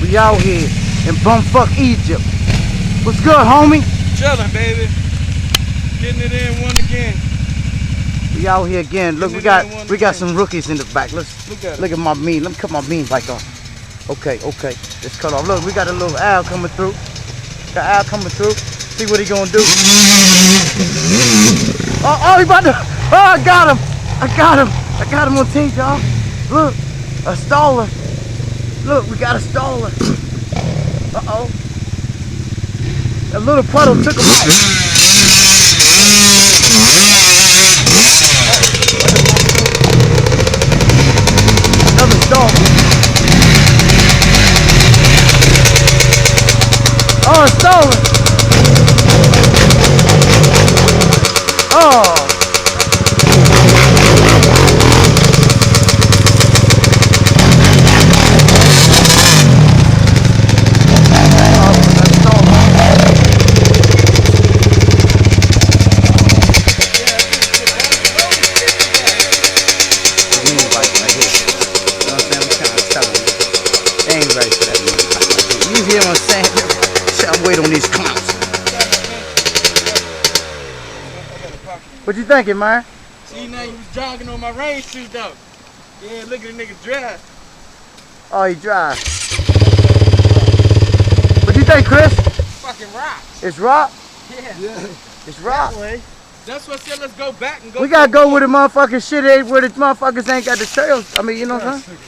We out here in bumfuck Egypt. What's good, homie? Chillin', baby. Getting it in one again. We out here again. Look, we got some rookies in the back. Look at my bean. Let me cut my bean back off. Okay. Let's cut off. Look, we got a little Al coming through. Got Al coming through. See what he gonna do. Oh, he about to. Oh, I got him. I got him on tape, y'all. Look, a staller. Look, we got a staller. Uh-oh. A little puddle took him out. Another staller. Oh, a staller. Oh. You hear what I'm saying? I'll wait on these clowns. What you thinking, man? See, now you was jogging on my rain suit, though. Yeah, look at the nigga dry. Oh, he dry. What you think, Chris? Fucking rock. It's rock? Yeah. It's rock. That's what said let's go back and go. We gotta go where the motherfucking shit ain't, where the motherfuckers ain't got the trails. I mean, you know what I'm saying?